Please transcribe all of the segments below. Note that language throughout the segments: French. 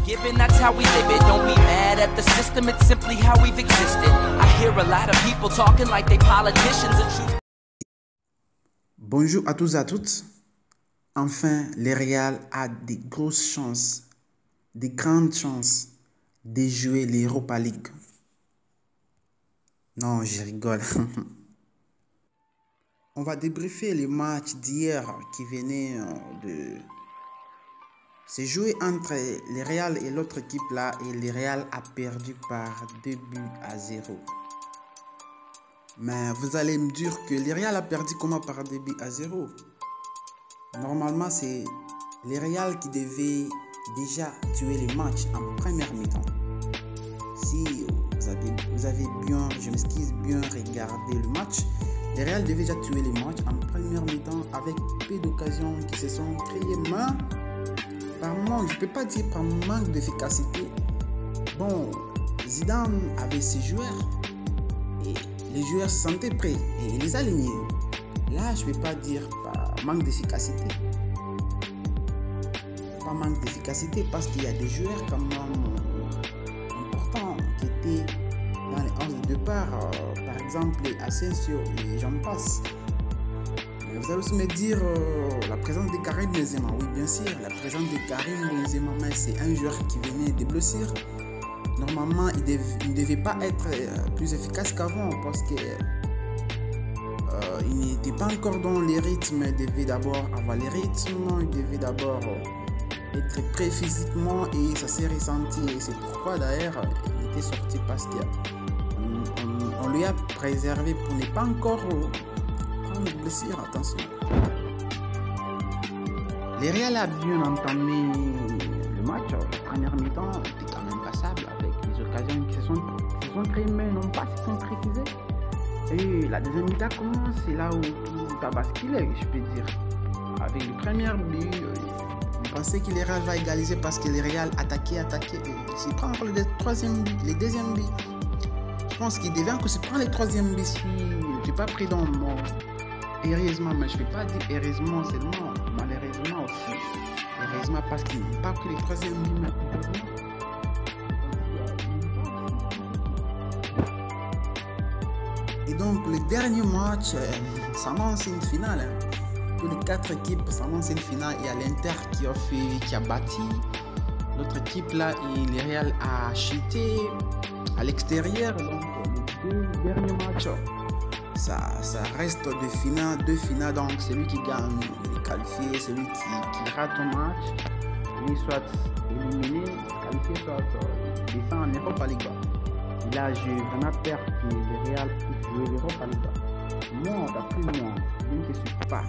Given, that's how we live it. Don't be mad at the system, it's simply how we've existed. I hear a lot of people talking like they politicians and choose. Bonjour à tous et à toutes. Enfin, le Real a des grosses chances, des grandes chances de jouer l'Europa League. Non, je rigole. On va débriefer les matchs d'hier qui venaient de se jouer entre le Real et l'autre équipe là, et le Real a perdu par 2-0. Mais vous allez me dire que le Real a perdu comment par 2-0? Normalement, c'est le Real qui devait déjà tuer les matchs en première mi-temps. Si vous avez bien, je m'excuse, bien regardé le match, le Real devait déjà tuer les matchs en première mi-temps avec peu d'occasions qui se sont créées, mais par manque, je ne peux pas dire par manque d'efficacité. Bon, Zidane avait ses joueurs et les joueurs se sentaient prêts et il les a alignés. Là, je ne peux pas dire par manque d'efficacité. Pas manque d'efficacité parce qu'il y a des joueurs quand même importants qui étaient dans les 11 de départ. Par exemple, Asensio et j'en passe. Mais vous allez aussi me dire la présence de Karim Benzema. Oui, bien sûr, la présence de Karim Benzema, mais c'est un joueur qui venait de blessure. Normalement, il ne devait pas être plus efficace qu'avant parce que il n'était pas encore dans les rythmes. Il devait d'abord avoir les rythmes, il devait d'abord être prêt physiquement et ça s'est ressenti. Et c'est pourquoi d'ailleurs il était sorti parce qu'on lui a préservé pour ne pas encore prendre une blessure. Attention. Le Real a bien entamé le match. La première mi-temps était quand même passable avec les occasions qui se sont créées mais non pas se concrétisées. Et la deuxième mi-temps commence, c'est là où tout a basculé, je peux dire. Avec le premier but, je pensais que le Real va égaliser parce que le Real attaquait. Et s'il prend encore le deuxième but, je pense qu'il devait encore se prendre le troisième but si je n'étais pas pris dans mon heureusement, mais je ne peux pas dire heureusement seulement, malheureusement aussi. Heureusement parce qu'ils n'ont pas pris le troisième but, mais heureusement. Et donc le dernier match s'annonce une finale. Tous les 4 équipes s'annoncent une finale. Il y a l'Inter qui a battu l'autre équipe là et le Real a chuté à l'extérieur. Donc les 2 derniers matchs, ça reste deux finales. Donc celui qui gagne est qualifié, celui qui rate un match, lui soit éliminé, qualifié, soit descend en Europa League. Et là, j'ai vraiment peur que le Real puisse jouer l'Europa League. Moi, d'après moi, je ne suis pas.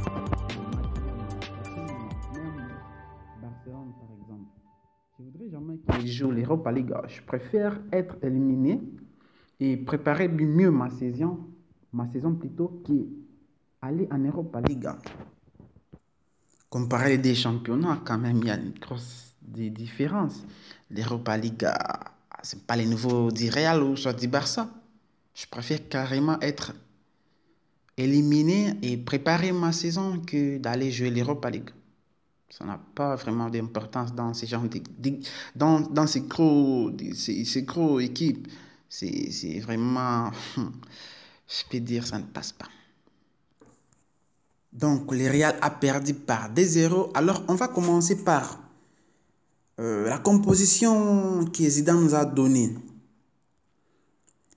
Même Barcelone, par exemple. Je ne voudrais jamais qu'il joue l'Europa League. Je préfère être éliminé et préparer mieux ma saison plutôt qu'aller en Europa League. Comparé des championnats, quand même, il y a une grosse différence. L'Europa League, c'est pas le niveau du Real ou soit du Barça. Je préfère carrément être éliminé et préparer ma saison que d'aller jouer l'Europa League. Ça n'a pas vraiment d'importance dans ces genres dans ces gros équipes. C'est vraiment, je peux dire, ça ne passe pas. Donc, le Real a perdu par 2-0. Alors, on va commencer par la composition que Zidane nous a donnée.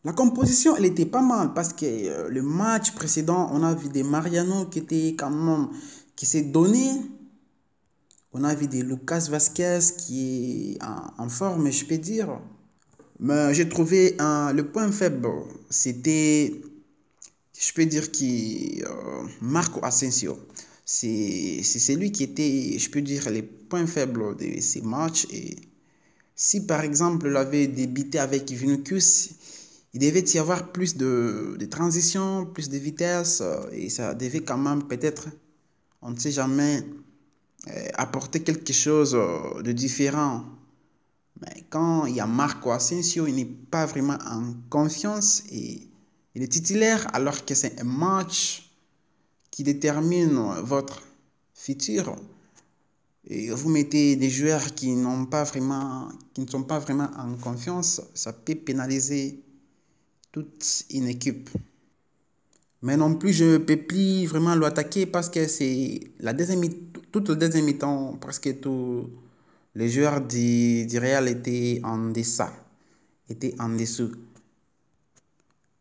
La composition, elle était pas mal parce que le match précédent, on a vu des Mariano qui s'est donné. On a vu des Lucas Vazquez qui est en forme, je peux dire. Mais j'ai trouvé le point faible, c'était, je peux dire, Marco Asensio. C'est celui qui était, je peux dire, les points faibles de ces matchs. Et si par exemple il avait débuté avec Vinicius, il devait y avoir plus de transition, plus de vitesse. Et ça devait quand même peut-être, on ne sait jamais, apporter quelque chose de différent. Mais quand il y a Marco Asensio, il n'est pas vraiment en confiance et il est titulaire alors que c'est un match qui détermine votre futur. et vous mettez des joueurs qui n'ont pas vraiment, qui ne sont pas vraiment en confiance, ça peut pénaliser toute une équipe. Mais non plus, je ne peux plus vraiment l'attaquer parce que c'est la toute la deuxième mi-temps, presque tous les joueurs du Real étaient en deçà, étaient en dessous.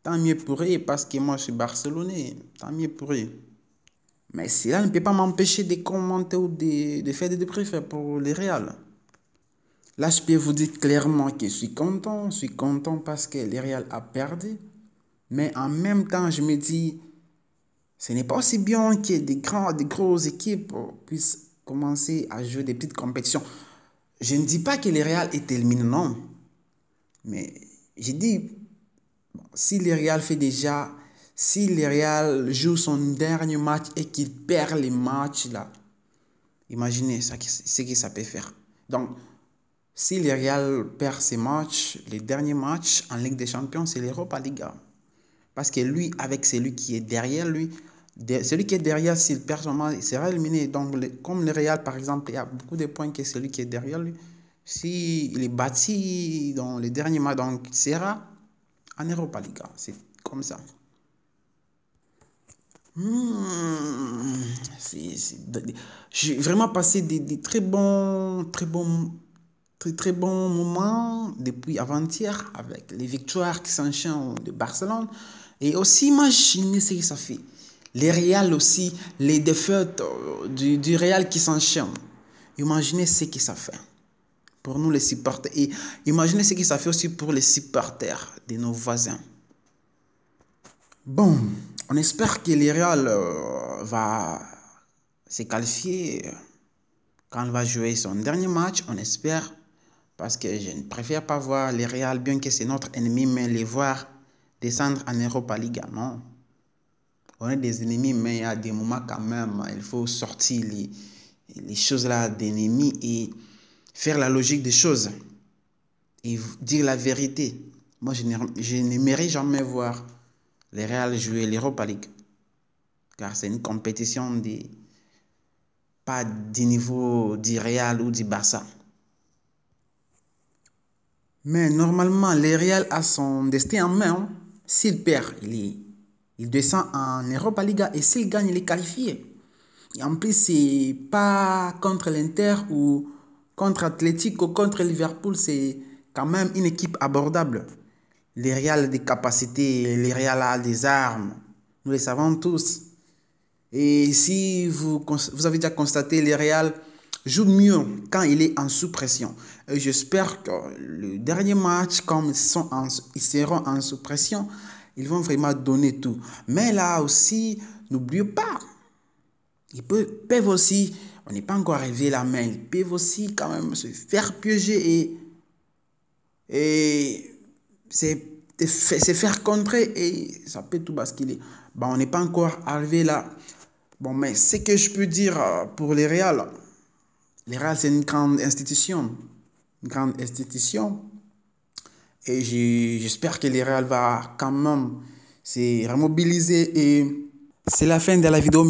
Tant mieux pour eux parce que moi je suis barcelonais, tant mieux pour eux. Mais cela ne peut pas m'empêcher de commenter ou de faire des débriefs pour le Real. Là, je peux vous dire clairement que je suis content parce que le Real a perdu. Mais en même temps, je me dis, ce n'est pas aussi bien que des grosses équipes puissent commencer à jouer des petites compétitions. Je ne dis pas que le Real est éliminé, non. Mais je dis, bon, si le Real fait déjà, si le Real joue son dernier match et qu'il perd les matchs là, imaginez ce que ça peut faire. Donc, si le Real perd ses matchs, les derniers matchs en Ligue des Champions, c'est l'Europa League. Parce que lui, avec celui qui est derrière lui, celui qui est derrière, s'il perd son match, il sera éliminé. Donc, comme le Real, par exemple, il y a beaucoup de points que celui qui est derrière lui. S'il est bâti dans les derniers matchs, donc il sera en Europa League. C'est comme ça. J'ai vraiment passé des très bons moments depuis avant-hier avec les victoires qui s'enchaînent de Barcelone. Et aussi, imaginez ce que ça fait. Les Real aussi, les défaites du Real qui s'enchaînent. Imaginez ce que ça fait pour nous les supporters. Et imaginez ce que ça fait aussi pour les supporters de nos voisins. Bon, on espère que le Real va se qualifier quand il va jouer son dernier match. On espère, parce que je ne préfère pas voir le Real, bien que c'est notre ennemi, mais les voir descendre en Europa League, non. On est des ennemis, mais il y a des moments quand même, il faut sortir les choses là d'ennemis et faire la logique des choses et dire la vérité. Moi, je n'aimerais jamais voir le Real jouer l'Europa League, car c'est une compétition pas du niveau du Real ou du Barça. Mais normalement, le Real a son destin en main. S'il perd, il descend en Europa League et s'il gagne, il est qualifié. Et en plus, c'est pas contre l'Inter ou contre Atletico, contre Liverpool, c'est quand même une équipe abordable. Le Real a des capacités, le Real a des armes, nous le savons tous. Et si vous avez déjà constaté, le Real joue mieux quand il est en sous-pression. Et j'espère que le dernier match, comme ils seront en sous-pression, ils vont vraiment donner tout. Mais là aussi, n'oubliez pas, ils peuvent aussi, on n'est pas encore arrivé là, mais ils peuvent aussi quand même se faire piéger et se faire contrer et ça peut tout basculer. Bon, on n'est pas encore arrivé là. Bon, mais ce que je peux dire pour les Real, c'est une grande institution. Une grande institution. Et j'espère que les Real va quand même se remobiliser. Et c'est la fin de la vidéo.